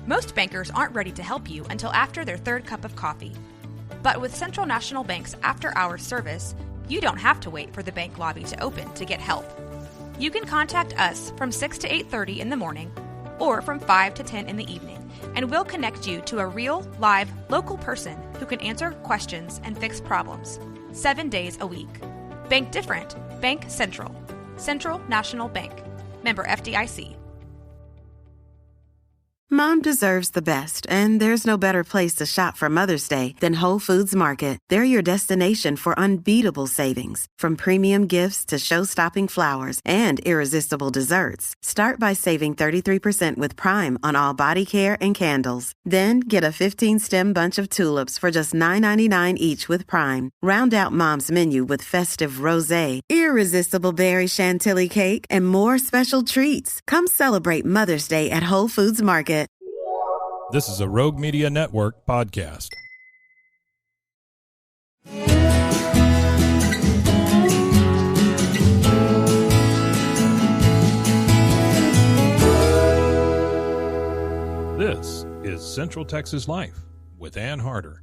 Most bankers aren't ready to help you until after their third cup of coffee. But with Central National Bank's after-hours service, you don't have to wait for the bank lobby to open to get help. You can contact us from 6 to 8:30 in the morning or from 5 to 10 in the evening, and we'll connect you to a real, live, local person who can answer questions and fix problems 7 days a week. Bank different. Bank Central. Central National Bank. Member FDIC. Mom deserves the best, and there's no better place to shop for Mother's Day than Whole Foods Market. They're your destination for unbeatable savings, from premium gifts to show-stopping flowers and irresistible desserts. Start by saving 33% with Prime on all body care and candles. Then get a 15-stem bunch of tulips for just $9.99 each with Prime. Round out Mom's menu with festive rosé, irresistible berry chantilly cake, and more special treats. Come celebrate Mother's Day at Whole Foods Market. This is a Rogue Media Network podcast. This is Central Texas Life with Ann Harder.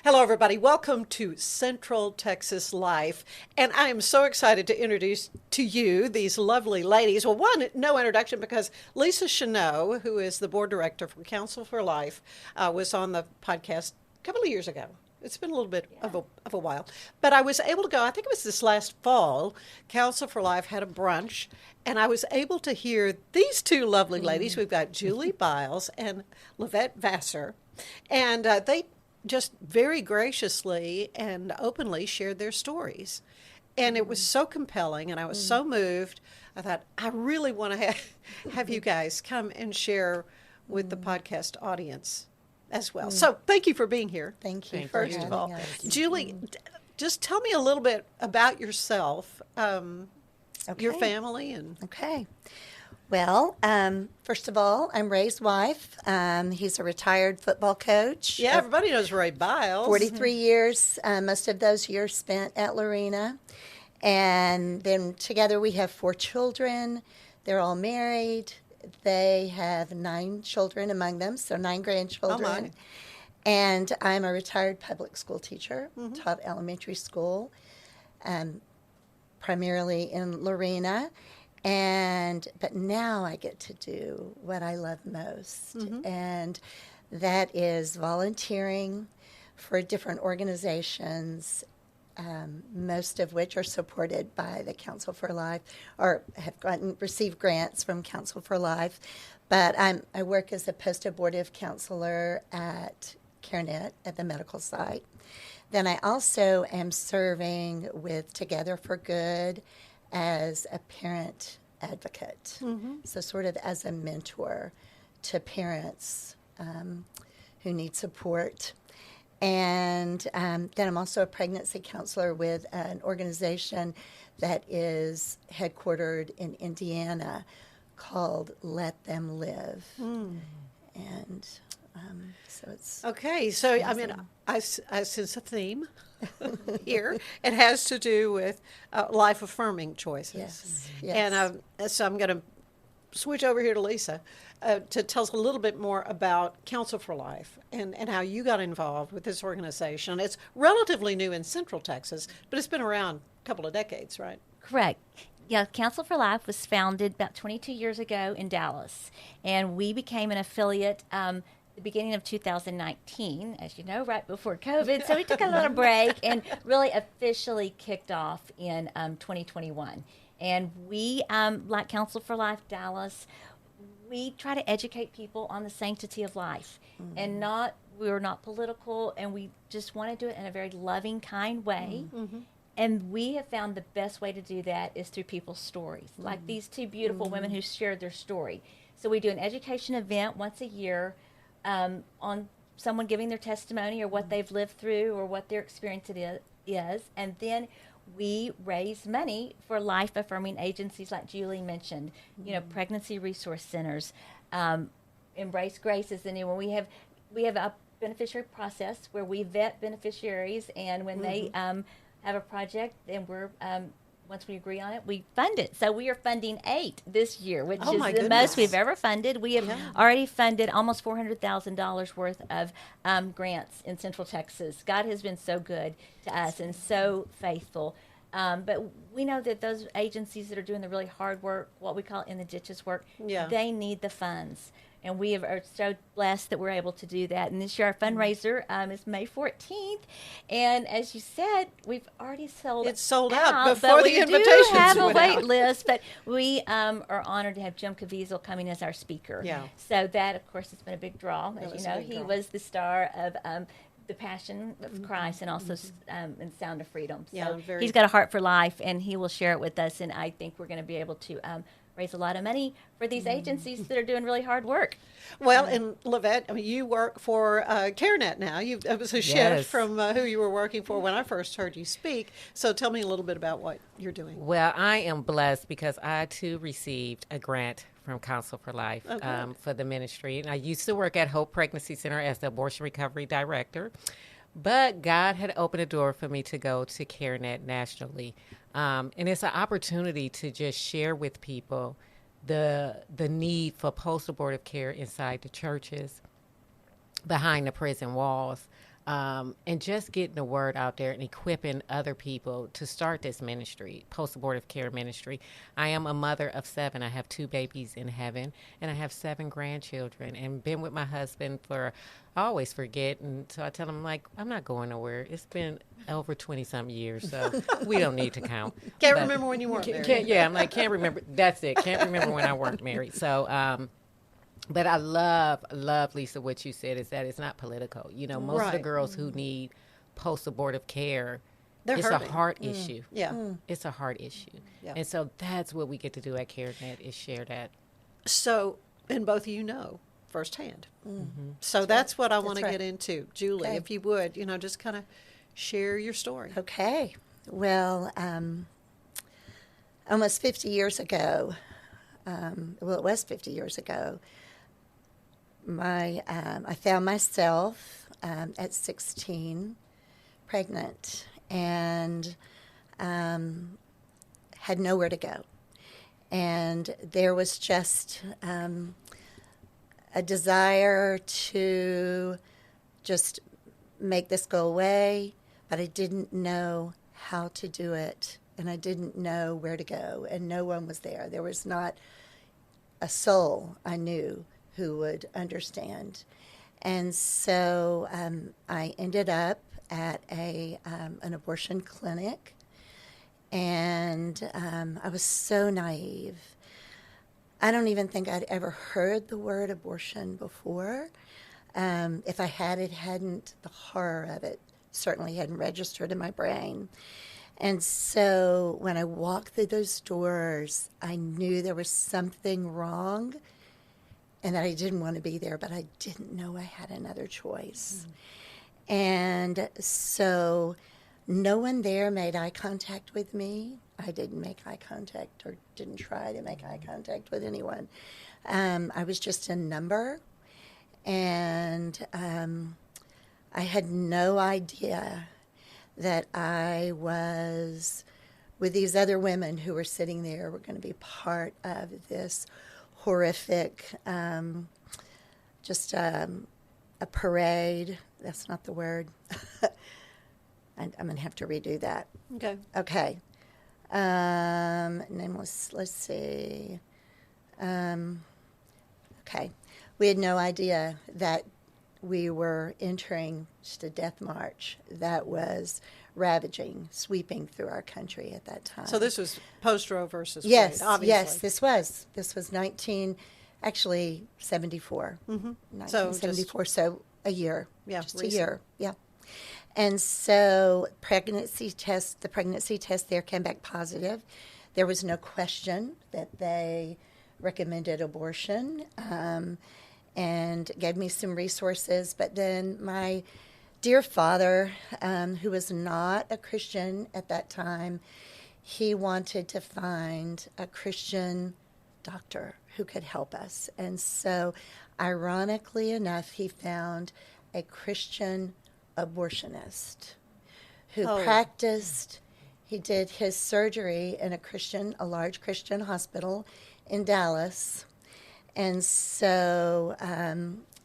Hello, everybody. Welcome to Central Texas Life. And I am so excited to introduce to you these lovely ladies. Well, one, no introduction because Lisa Chant, who is the board director for Council for Life, was on the podcast a couple of years ago. It's been a little bit of a while. But I was able to go, I think it was this last fall, Council for Life had a brunch, and I was able to hear these two lovely ladies. We've got Julie Biles and Lovette Vassar. And they just very graciously and openly shared their stories. And it was so compelling, and I was so moved. I thought, I really want to have you guys come and share with the podcast audience as well. So thank you for being here. Thank you. First of all. Julie, just tell me a little bit about yourself, your family. Okay. Well, first of all, I'm Ray's wife. He's a retired football coach. Yeah, everybody knows Ray Biles. 43 years, most of those years spent at Lorena. And then together we have 4 children. They're all married. They have 9 children among them, so 9 grandchildren. Oh, my. And I'm a retired public school teacher, taught elementary school, primarily in Lorena. But now I get to do what I love most, and that is volunteering for different organizations, most of which are supported by the Council for Life or have received grants from Council for Life. But I work as a post-abortive counselor at CareNet at the medical site. Then I also am serving with Together for Good as a parent advocate, so sort of as a mentor to parents who need support. And then I'm also a pregnancy counselor with an organization that is headquartered in Indiana called Let Them Live. And so it's okay. So amazing. I mean, I sense a theme here. It has to do with life-affirming choices. Yes. And so I'm going to switch over here to Lisa to tell us a little bit more about Council for Life and how you got involved with this organization. It's relatively new in Central Texas, but it's been around a couple of decades, right? Correct. Yeah, Council for Life was founded about 22 years ago in Dallas, and we became an affiliate the beginning of 2019, as you know, right before COVID. So we took a little break and really officially kicked off in 2021. And we, like Council for Life Dallas, we try to educate people on the sanctity of life, and we're not political, and we just want to do it in a very loving, kind way. And we have found the best way to do that is through people's stories, like these two beautiful women who shared their story. So we do an education event once a year on someone giving their testimony or what they've lived through or what their experience is. And then we raise money for life-affirming agencies like Julie mentioned, pregnancy resource centers. Embrace Grace is the new one. We have a beneficiary process where we vet beneficiaries, and when they have a project, then we're once we agree on it, we fund it. So we are funding 8 this year, which Oh, is my the goodness. most we've ever funded. We have already funded almost $400,000 worth of grants in Central Texas. God has been so good to us and so faithful. But we know that those agencies that are doing the really hard work, what we call in the ditches work, they need the funds. And we are so blessed that we're able to do that. And this year our fundraiser is May 14th. And as you said, we've already sold It's sold out before but the we invitations do have a went wait out. list. But we are honored to have Jim Caviezel coming as our speaker. Yeah. So that, of course, has been a big draw. As was you a know, big he draw. was the star of The Passion of Christ and also in Sound of Freedom. So Yeah, very- he's got a heart for life, and he will share it with us. And I think we're going to be able to raise a lot of money for these agencies that are doing really hard work. Well, and Lovette, I mean, you work for CareNet now. It was a shift Yes. from who you were working for when I first heard you speak. So tell me a little bit about what you're doing. Well, I am blessed because I too received a grant from Counsel for Life for the ministry. And I used to work at Hope Pregnancy Center as the abortion recovery director. But God had opened a door for me to go to CareNet nationally. And it's an opportunity to just share with people the need for post-abortive care inside the churches, behind the prison walls, and just getting the word out there and equipping other people to start this ministry, post-abortive care ministry. I am a mother of 7. I have 2 babies in heaven, and I have 7 grandchildren, and been with my husband for, I always forget, and so I tell him, like, I'm not going nowhere. It's been over 20-something years, so we don't need to count. Can't But- remember when you weren't married. I'm like, can't remember. That's it. Can't remember when I weren't married. So, but I love, Lisa, what you said is that it's not political. You know, most of the Right. girls who need post-abortive care, They're it's hurting. a heart issue. Yeah. It's a heart issue. Yeah. And so that's what we get to do at CareNet is share that. So, and both of you know firsthand. So that's what I want to right. get into. Julie, Okay. if you would, just kind of share your story. Okay. Well, almost 50 years ago, it was 50 years ago, I found myself at 16 pregnant and had nowhere to go. And there was just a desire to just make this go away, but I didn't know how to do it, and I didn't know where to go, and no one was there. There was not a soul I knew who would understand. And so I ended up at an abortion clinic, and I was so naive. I don't even think I'd ever heard the word abortion before. If I had, it hadn't, the horror of it certainly hadn't registered in my brain. And so when I walked through those doors, I knew there was something wrong and that I didn't want to be there, but I didn't know I had another choice. And so no one there made eye contact with me. I didn't make eye contact or didn't try to make eye contact with anyone. I was just a number, and I had no idea that I was with these other women who were sitting there, were going to be part of this horrific, just a parade. That's not the word. I'm going to have to redo that. Okay. Okay. Nameless, let's see. Okay. We had no idea that we were entering just a death march that was ravaging, sweeping through our country at that time. So this was post-Roe versus Yes, Wade, obviously. yes, this was 74. Mm-hmm. 1974, so a year. Yeah, just recent. a year, yeah. And so the pregnancy test there came back positive. There was no question that they recommended abortion and gave me some resources. But then my dear father, who was not a Christian at that time, he wanted to find a Christian doctor who could help us. And so, ironically enough, he found a Christian abortionist who practiced. He did his surgery in a large Christian hospital in Dallas. And so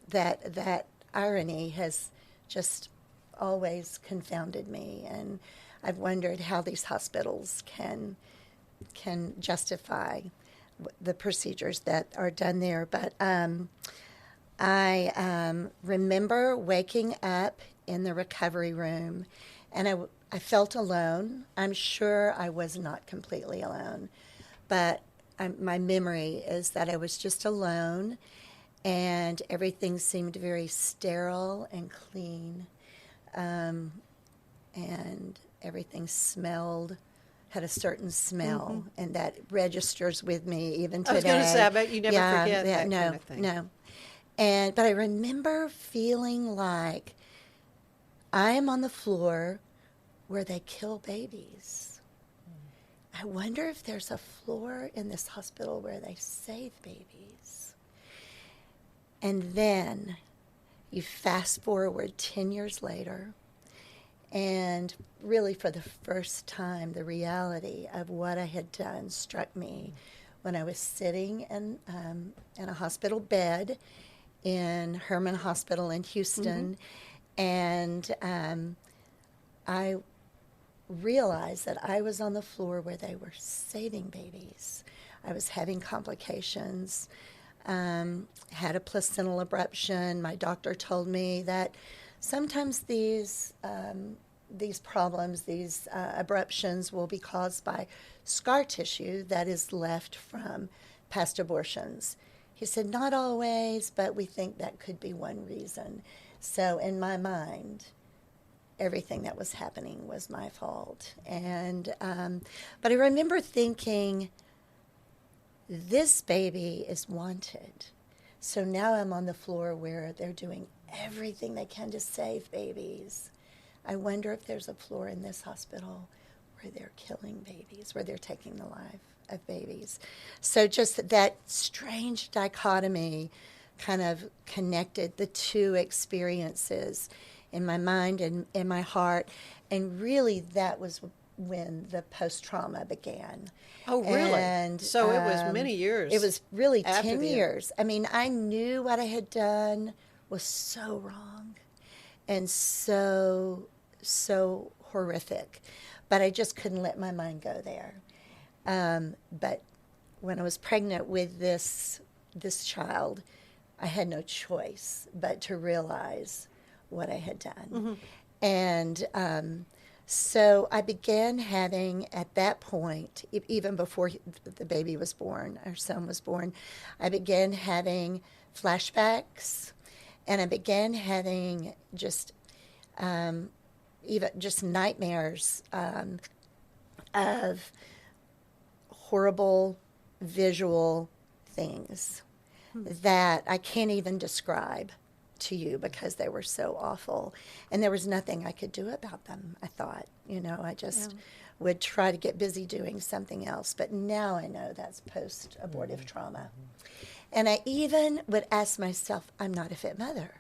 that irony has just always confounded me. And I've wondered how these hospitals can justify the procedures that are done there. But I remember waking up in the recovery room, and I felt alone. I'm sure I was not completely alone, but my memory is that I was just alone, and everything seemed very sterile and clean, and everything had a certain smell, and that registers with me even today. I was going to say, I bet you never forget that kind of thing. No. But I remember feeling like I am on the floor where they kill babies. I wonder if there's a floor in this hospital where they save babies. And then you fast forward 10 years later, and really for the first time, the reality of what I had done struck me when I was sitting in a hospital bed in Herman Hospital in Houston, and I realized that I was on the floor where they were saving babies. I was having complications, had a placental abruption. My doctor told me that sometimes these problems, these abruptions will be caused by scar tissue that is left from past abortions. He said, not always, but we think that could be one reason. So in my mind, everything that was happening was my fault. And but I remember thinking, this baby is wanted. So now I'm on the floor where they're doing everything they can to save babies. I wonder if there's a floor in this hospital where they're killing babies, where they're taking the life of babies. So just that strange dichotomy kind of connected the two experiences in my mind and in my heart. And really that was when the post-trauma began. Oh, really? And, so it was many years. It was really after 10 years. I mean, I knew what I had done was so wrong and so horrific, but I just couldn't let my mind go there. But when I was pregnant with this child, I had no choice but to realize what I had done. And so I began having, at that point, even before the baby was born, our son was born, I began having flashbacks, and I began having just even just nightmares of horrible visual things that I can't even describe to you because they were so awful. And there was nothing I could do about them, I thought. I just would try to get busy doing something else. But now I know that's post-abortive trauma. And I even would ask myself, I'm not a fit mother.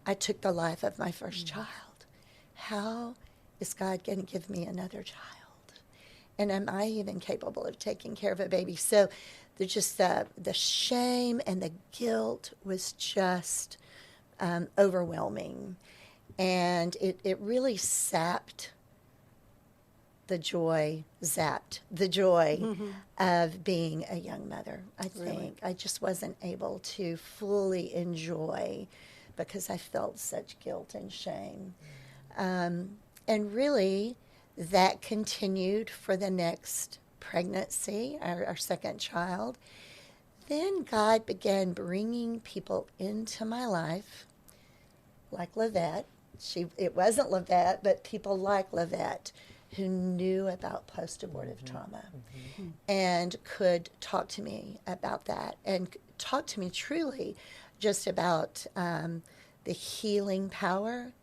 I took the life of my first child. How is God going to give me another child? And am I even capable of taking care of a baby? So the shame and the guilt was just overwhelming. And it really zapped the joy of being a young mother, I think. Really? I just wasn't able to fully enjoy because I felt such guilt and shame. And really, that continued for the next pregnancy, our second child. Then God began bringing people into my life, like Lovette. It wasn't Lovette, but people like Lovette who knew about post-abortive trauma and could talk to me about that and talk to me truly just about the healing power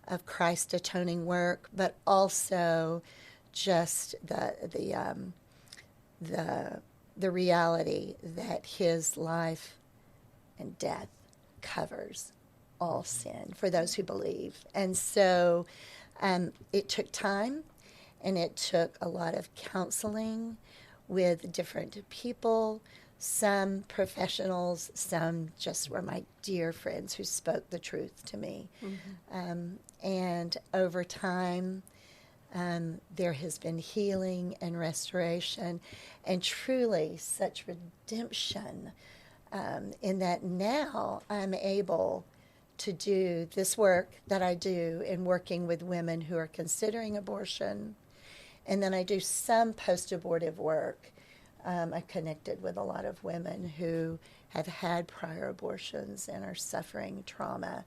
of Christ's atoning work, but also just the reality that his life and death covers all sin for those who believe. And so it took time, And it took a lot of counseling with different people, some professionals, some just were my dear friends who spoke the truth to me. And over time, there has been healing and restoration and truly such redemption in that now I'm able to do this work that I do in working with women who are considering abortion. And then I do some post-abortive work. I've connected with a lot of women who have had prior abortions and are suffering trauma.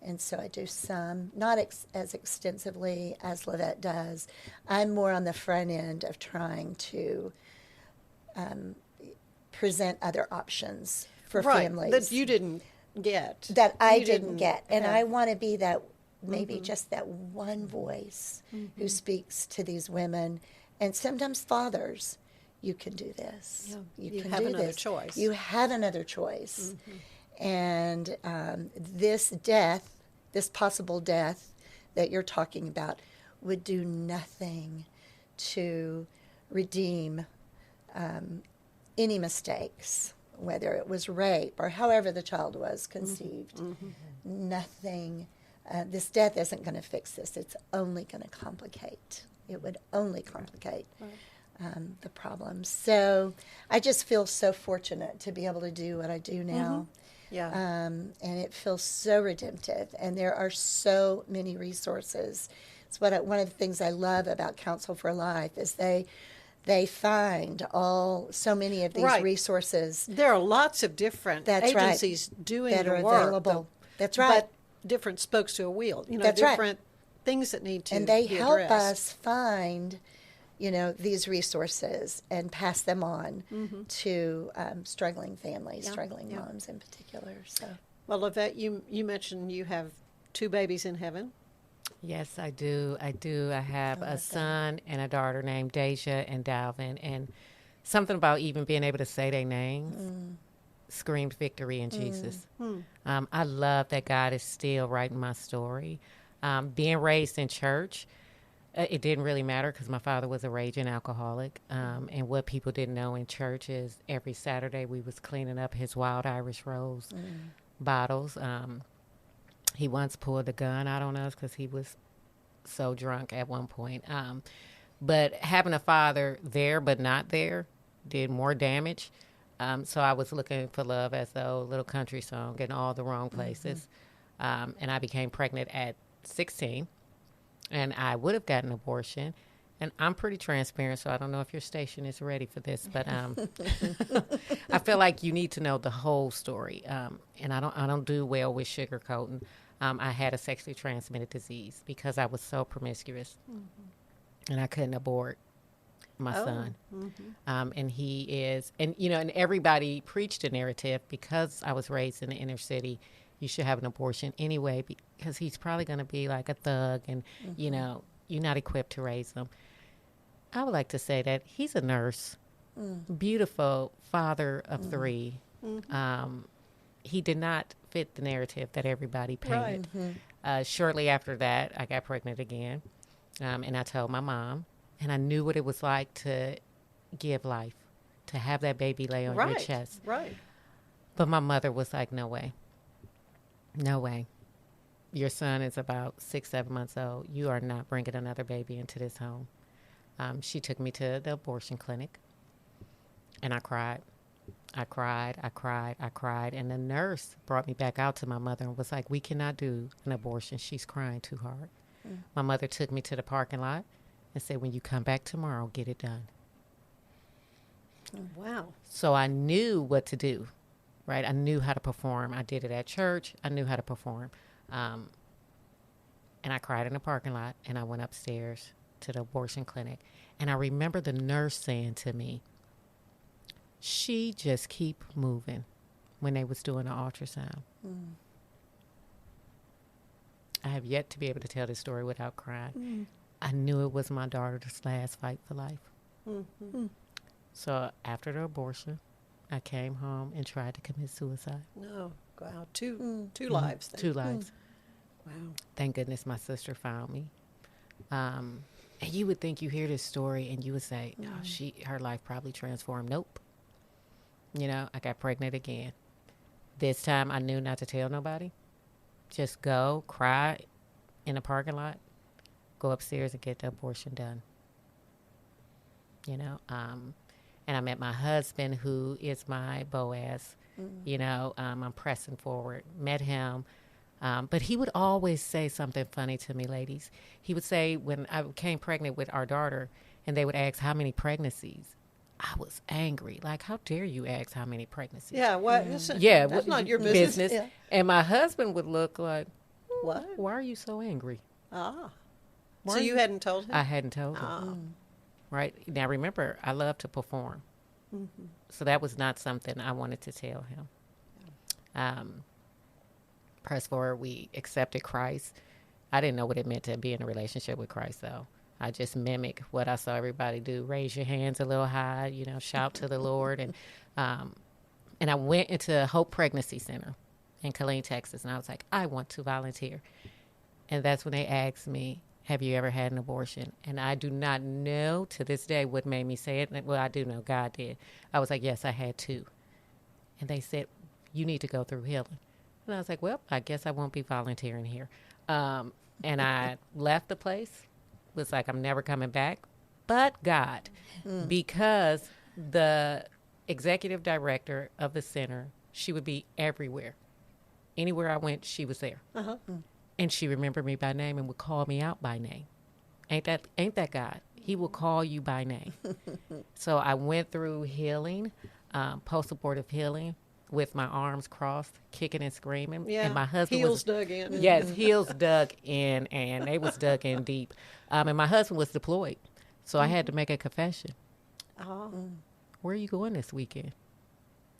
And so I do some, not as extensively as Lovette does. I'm more on the front end of trying to present other options for families. That you didn't get. That I didn't get. And I want to be that, maybe just that one voice who speaks to these women. And sometimes fathers, you can do this. Yeah. You can have do another this. choice. You have another choice. And this death, this possible death that you're talking about, would do nothing to redeem any mistakes, whether it was rape or however the child was conceived. Nothing. This death isn't going to fix this. It's only going to complicate. It would only complicate the problem. So I just feel so fortunate to be able to do what I do now. And it feels so redemptive. And there are so many resources. It's one of the things I love about Counsel for Life is they find so many of these resources. There are lots of different agencies doing that the are work. Available. That's right. But different spokes to a wheel. That's different things that need to and they be help addressed. us find these resources and pass them on to struggling families, struggling moms in particular. So, well, Lovette, you mentioned you have 2 babies in heaven. Yes, I do. I have a son and a daughter named Deja and Dalvin. And something about even being able to say their names screamed victory in Jesus. I love that God is still writing my story. Being raised in church, it didn't really matter because my father was a raging alcoholic. And what people didn't know in church is every Saturday we was cleaning up his Wild Irish Rose bottles. He once pulled a gun out on us because he was so drunk at one point. But having a father there but not there did more damage. So I was looking for love, as the old little country song, in all the wrong places. And I became pregnant at 16. And I would have gotten an abortion. And I'm pretty transparent, so I don't know if your station is ready for this, but I feel like you need to know the whole story. And I don't do well with sugarcoating. I had a sexually transmitted disease because I was so promiscuous, and I couldn't abort my son. And he is, and everybody preached a narrative because I was raised in the inner city. You should have an abortion anyway because he's probably going to be like a thug, and you're not equipped to raise him. I would like to say that he's a nurse, beautiful father of 3. He did not fit the narrative that everybody painted. Shortly after that, I got pregnant again, and I told my mom, and I knew what it was like to give life, to have that baby lay on your chest. But my mother was like, no way. No way. Your son is about 6-7 months old. You are not bringing another baby into this home. She took me to the abortion clinic, and I cried. I cried. And the nurse brought me back out to my mother and was like, we cannot do an abortion. She's crying too hard. My mother took me to the parking lot and said, when you come back tomorrow, get it done. Wow. So I knew what to do, right? I knew how to perform. I did it at church. I knew how to perform. And I cried in the parking lot, and I went upstairs to the abortion clinic. And I remember the nurse saying to me, she just keep moving when they was doing the ultrasound. I have yet to be able to tell this story without crying. I knew it was my daughter's last fight for life. So after the abortion, I came home and tried to commit suicide. No, wow, two lives. Then. 2 lives. Wow. Thank goodness my sister found me. And you would think you hear this story and you would say, her life probably transformed. Nope. You know, I got pregnant again. This time I knew not to tell nobody. Just go, cry in a parking lot, go upstairs and get the abortion done. You know, and I met my husband, who is my Boaz. You know, I'm pressing forward. Met him. But he would always say something funny to me, ladies. He would say, when I became pregnant with our daughter, and they would ask how many pregnancies, I was angry. Like, how dare you ask how many pregnancies? Yeah, what? Yeah, That's not your business. Yeah. And my husband would look like, What? why are you so angry? Ah. Why So are you hadn't told him? I hadn't told him. Oh. Right? Now, remember, I love to perform. So that was not something I wanted to tell him. Press forward, we accepted Christ. I didn't know what it meant to be in a relationship with Christ, though. I just mimic what I saw everybody do. Raise your hands a little high, you know, shout to the Lord. And I went into Hope Pregnancy Center in Killeen, Texas, and I was like, I want to volunteer. And that's when they asked me, have you ever had an abortion? And I do not know to this day what made me say it. Well, I do know God did. I was like, yes, I had 2. And they said, you need to go through healing. And I was like, well, I guess I won't be volunteering here. And I left the place. Was like, I'm never coming back. But God, because the executive director of the center, she would be everywhere. Anywhere I went, she was there. And she remembered me by name and would call me out by name. Ain't that God? He will call you by name. So I went through healing, post-abortive healing, with my arms crossed, kicking and screaming. Yeah, and my husband heels dug in. Yes, heels dug in, and they was dug in deep. And my husband was deployed, so I had to make a confession. Where are you going this weekend?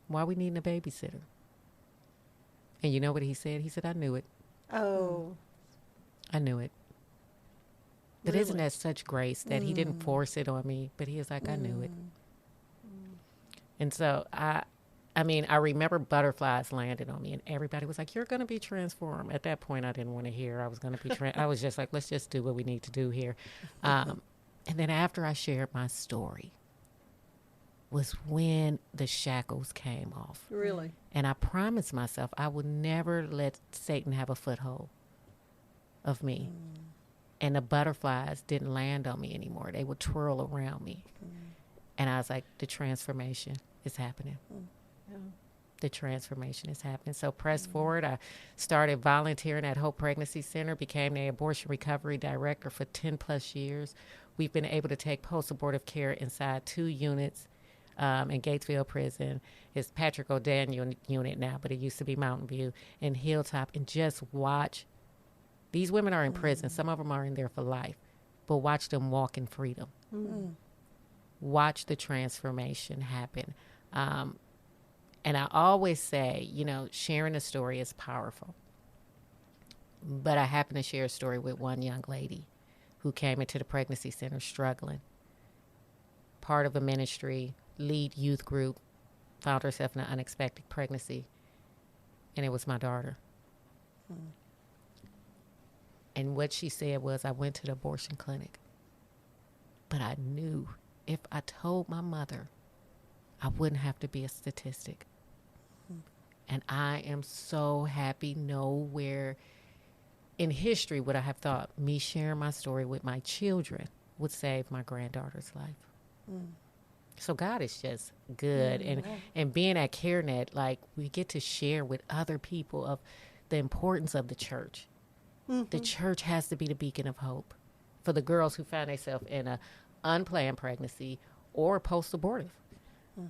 Why are we needing a babysitter? And you know what he said? He said, I knew it. Oh. I knew it. But Really? isn't that such grace that he didn't force it on me, but he was like, I knew it. And so I mean, I remember butterflies landed on me, and everybody was like, you're going to be transformed. At that point, I didn't want to hear I was going to be I was just like, let's just do what we need to do here. And then after I shared my story was when the shackles came off. Really? And I promised myself I would never let Satan have a foothold of me. And the butterflies didn't land on me anymore. They would twirl around me. And I was like, the transformation is happening. The transformation is happening. So press forward. I started volunteering at Hope Pregnancy Center, became the abortion recovery director for 10 plus years. We've been able to take post-abortive care inside 2 units in Gatesville Prison. It's Patrick O'Daniel unit now, but it used to be Mountain View and Hilltop, and just watch. These women are in prison. Some of them are in there for life, but watch them walk in freedom. Watch the transformation happen. And I always say, you know, sharing a story is powerful. But I happen to share a story with one young lady who came into the pregnancy center struggling. Part of a ministry, lead youth group, found herself in an unexpected pregnancy. And it was my daughter. And what she said was, I went to the abortion clinic. But I knew if I told my mother, I wouldn't have to be a statistic. And I am so happy. Nowhere in history would I have thought me sharing my story with my children would save my granddaughter's life. So God is just good. And being at CareNet, like, we get to share with other people of the importance of the church. The church has to be the beacon of hope for the girls who find themselves in an unplanned pregnancy or post-abortive.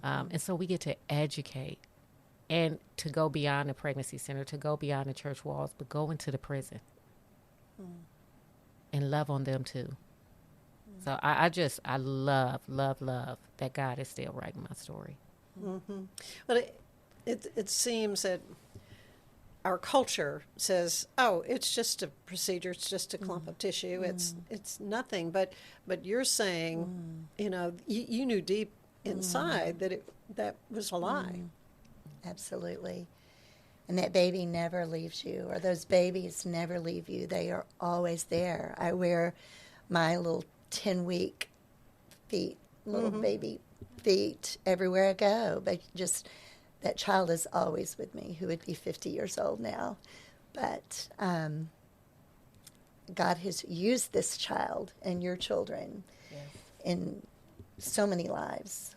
And so we get to educate and to go beyond the pregnancy center, to go beyond the church walls, but go into the prison and love on them too. So I love that God is still writing my story. But it seems that our culture says, oh, it's just a procedure, it's just a clump of tissue, it's nothing. But you're saying, you know, you knew deep inside that was a lie. Absolutely. And that baby never leaves you, or those babies never leave you. They are always there. I wear my little 10-week feet, little baby feet everywhere I go. But just that child is always with me, who would be 50 years old now. But God has used this child and your children in so many lives.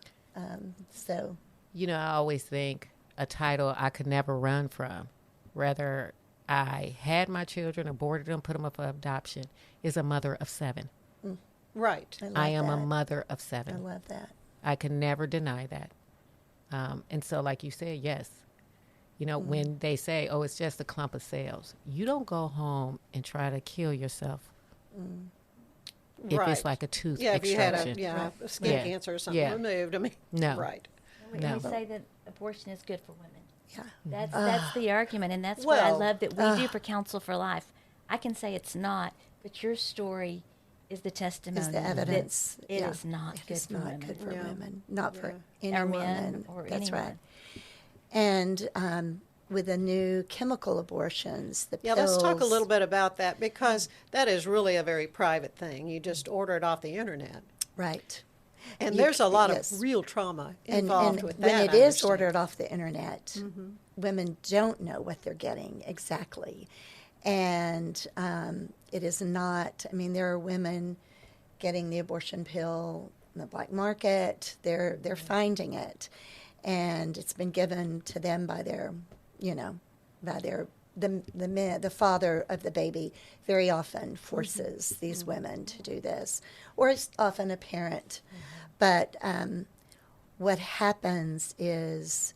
So, You know, I always think a title I could never run from, whether I had my children, aborted them, put them up for adoption, is a mother of 7. Right. I am a that. mother of 7. I love that. I can never deny that. And so, like you said, yes. You know, when they say, oh, it's just a clump of cells, you don't go home and try to kill yourself. If Right. it's like a tooth Yeah, if you had extraction. a skin Yeah. cancer or something Yeah. removed. I mean, No. right. We No. say that abortion is good for women. Yeah. That's the argument, and that's what I Well, love that we do for Counsel for Life. I can say it's not, but your story is the testimony. Is the evidence. That it is not It good is for not women. good for Yeah. women. Not for Yeah. any Or woman. men or That's anyone. right. And with the new chemical abortions, the Yeah, pills. let's talk a little bit about that, because that is really a very private thing. You just order it off the internet. Right. And You there's a lot yes. of real trauma And involved with that. when it I is understand. ordered off the internet, women don't know what they're getting exactly. And it is not, I mean, there are women getting the abortion pill in the black market. They're finding it. And it's been given to them by their, by their, the father of the baby very often forces these women to do this. Or it's often a parent. But what happens is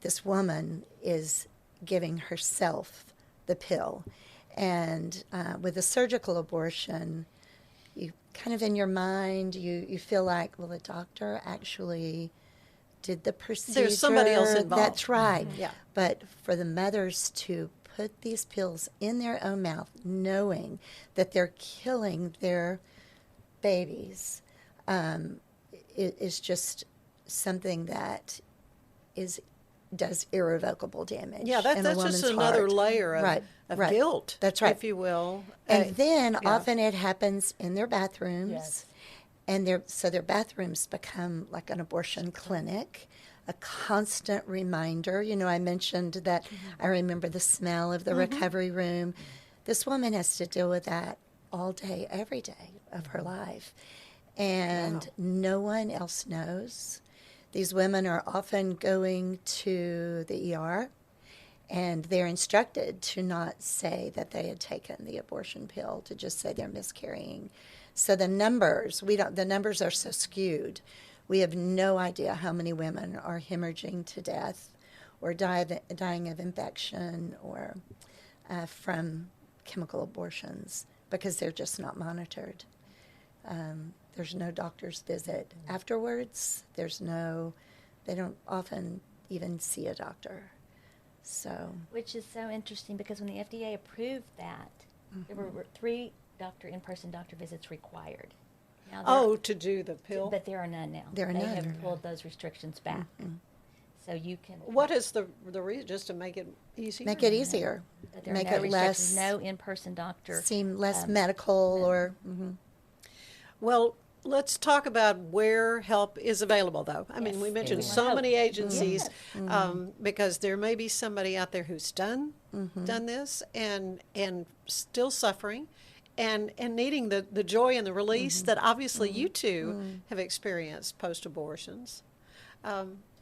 this woman is giving herself the pill. And with a surgical abortion, you kind of in your mind, you feel like, well, the doctor actually did the procedure. There's somebody else involved. That's right. Yeah. But for the mothers to put these pills in their own mouth, knowing that they're killing their babies, it is just something that does irrevocable damage. Yeah, in a that's woman's just another heart. layer of, Right, of right. guilt, That's right. if you will. And then yeah. often it happens in their bathrooms. Yes. And their bathrooms become like an abortion clinic, a constant reminder. I mentioned that I remember the smell of the recovery room. This woman has to deal with that all day, every day of her life. And no one else knows. These women are often going to the ER, and they're instructed to not say that they had taken the abortion pill, to just say they're miscarrying. So the numbers are so skewed. We have no idea how many women are hemorrhaging to death or dying of infection or from chemical abortions, because they're just not monitored. There's no doctor's visit afterwards. They don't often even see a doctor. So, Which is so interesting, because when the FDA approved that, there were 3 in-person doctor visits required. Now to do the pill? but there are none now. There are they none. have pulled those restrictions back. So you can. What is the reason? Just to make it easier? make it easier, But there make are no it restrictions, less no in-person doctor. seem less medical or. Well, let's talk about where help is available, though. I mean, Yes. we mentioned Amen. so many agencies, Yes. because there may be somebody out there who's done this and still suffering, and needing the joy and the release that obviously you two have experienced post-abortions.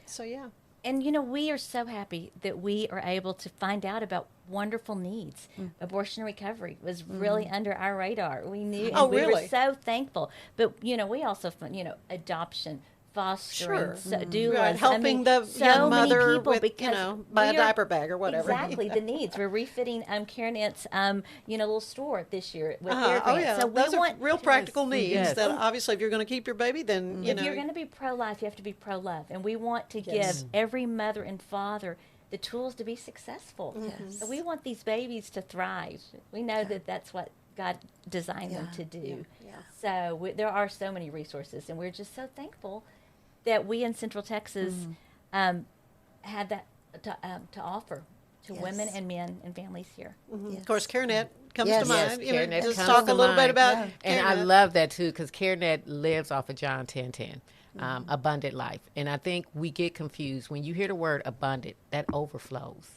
So, yeah. And, we are so happy that we are able to find out about wonderful needs. Abortion recovery was really under our radar. We knew, and we were really? so thankful. But, we also, adoption, fostering, doulas. Right, helping the so young many mother people, with, because buy a we are- diaper bag or whatever. Exactly, the needs. We're refitting CareNet's, little store this year with Uh-huh. their Oh, grant. yeah. So we Those want are real practical needs Yes. that obviously if you're going to keep your baby, then, if you're going to be pro-life, you have to be pro-love. And we want to give every mother and father the tools to be successful. Yes. So we want these babies to thrive. We know that that's what God designed them Yeah. to do. Yeah. So there are so many resources, and we're just so thankful that we in Central Texas had that to offer. to women and men and families here. Yes. Of course, CareNet comes Yes. to mind. Yes, You know, CareNet just comes talk to a little bit mind. about And I CareNet. love that too, because CareNet lives off of John 10:10, abundant life. And I think we get confused when you hear the word abundant. That overflows.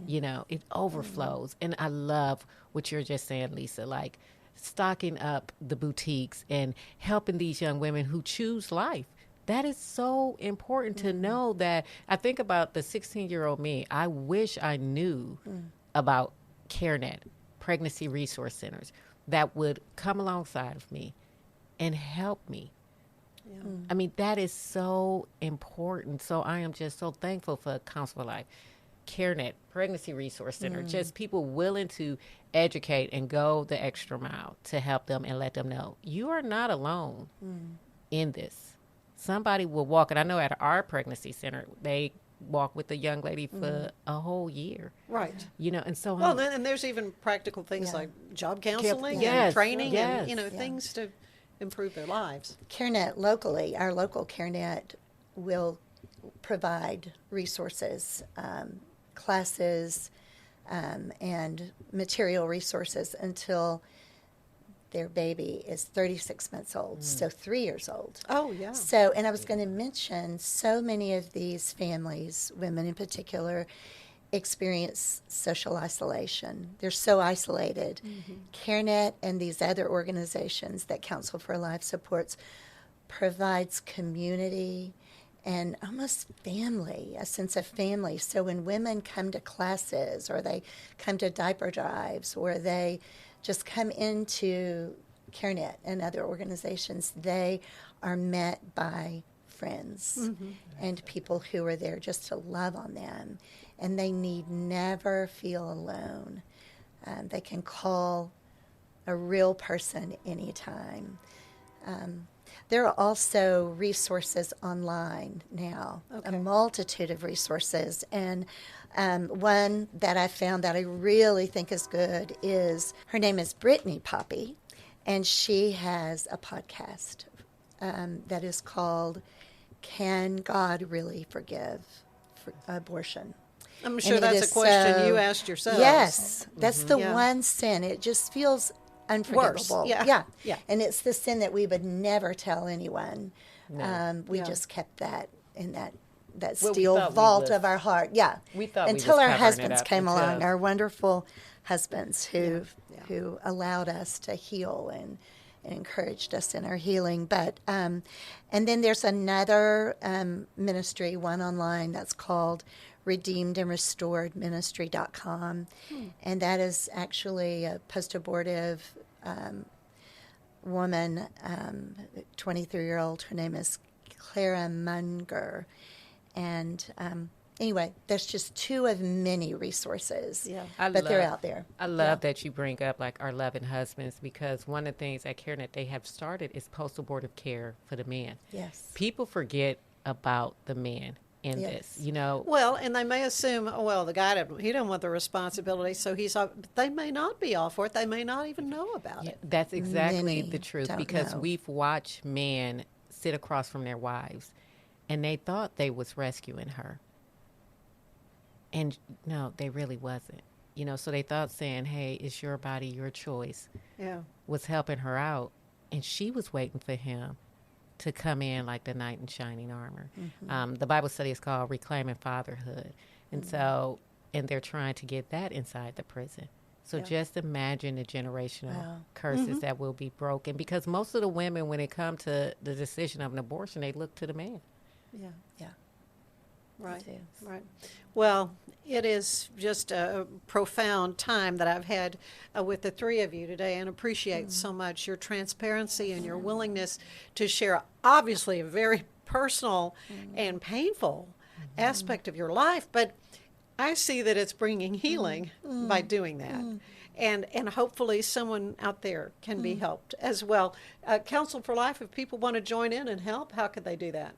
You know, it overflows. And I love what you're just saying, Lisa. Like stocking up the boutiques and helping these young women who choose life. That is so important to know. That I think about the 16-year-old me. I wish I knew about CareNet, pregnancy resource centers, that would come alongside of me and help me. I mean, that is so important. So I am just so thankful for Council for Life, CareNet, Pregnancy Resource Center, just people willing to educate and go the extra mile to help them and let them know you are not alone in this. Somebody will walk, and I know at our pregnancy center, they walk with the young lady for a whole year. Right. You know, and so Well, and there's even practical things like job counseling Yes. and training and, Yes. things to improve their lives. CareNet locally, our local CareNet will provide resources, classes, and material resources until their baby is 36 months old, so 3 years old. Oh, yeah. So, and I was going to mention, so many of these families, women in particular, experience social isolation. They're so isolated. CareNet and these other organizations that Council for Life supports provides community and almost family, a sense of family. So when women come to classes or they come to diaper drives or they just come into CareNet and other organizations, they are met by friends and people who are there just to love on them. And they need never feel alone. They can call a real person anytime. There are also resources online now, a multitude of resources. And one that I found that I really think is good is, her name is Brittany Poppy, and she has a podcast that is called Can God Really Forgive Abortion? I'm sure And it that's is a question so- you asked yourself. Yes, that's the Yeah. one sin. It just feels unforgivable. Yeah. And it's the sin that we would never tell anyone. We Yeah. just kept that in that Well, we steel thought we vault was- of our heart. Yeah. we thought we until was our covering it husbands up came along, until- our wonderful husbands who allowed us to heal and encouraged us in our healing. But and then there's another ministry, one online, that's called Redeemed and Restored Ministry.com. And that is actually a post-abortive woman, 23-year-old. Her name is Clara Munger. And anyway, there's just two of many resources, but they're out there. I love that you bring up like our loving husbands, because one of the things at CareNet they have started is post-abortive care for the men. Yes. People forget about the men in this, you know. Well, and they may assume, oh, well, the guy he didn't want the responsibility, so he's off. But they may not be all for it. They may not even know about it. That's exactly Many the truth, don't because know. we've watched men sit across from their wives and they thought they was rescuing her. And no, they really wasn't. You know, so they thought saying, hey, it's your body, your choice, was helping her out. And she was waiting for him to come in like the knight in shining armor. The Bible study is called Reclaiming Fatherhood. And so, and they're trying to get that inside the prison. So just imagine the generational curses that will be broken, because most of the women, when it comes to the decision of an abortion, they look to the man. Yeah. Right. Right. Well, it is just a profound time that I've had with the three of you today, and appreciate so much your transparency and your willingness to share, obviously, a very personal and painful aspect of your life. But I see that it's bringing healing by doing that. And hopefully someone out there can be helped as well. Council for Life, if people want to join in and help, how could they do that?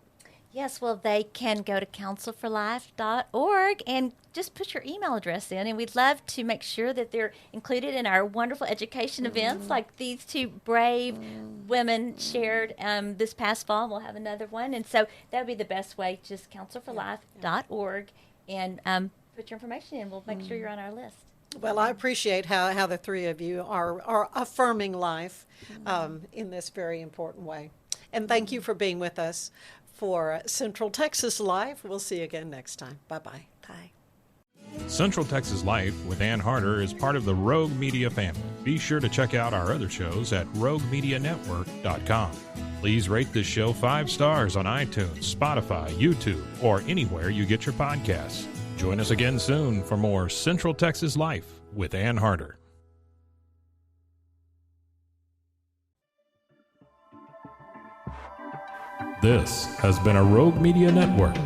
Yes, well, they can go to councilforlife.org and just put your email address in, and we'd love to make sure that they're included in our wonderful education events like these two brave women shared this past fall. We'll have another one, and so that would be the best way, just councilforlife.org, and put your information in. We'll make sure you're on our list. Well, I appreciate how the three of you are affirming life in this very important way. And thank you for being with us for Central Texas Life. We'll see you again next time. Bye-bye. Bye. Central Texas Life with Ann Harder is part of the Rogue Media family. Be sure to check out our other shows at roguemedianetwork.com. Please rate this show 5 stars on iTunes, Spotify, YouTube, or anywhere you get your podcasts. Join us again soon for more Central Texas Life with Ann Harder. This has been a Rogue Media Network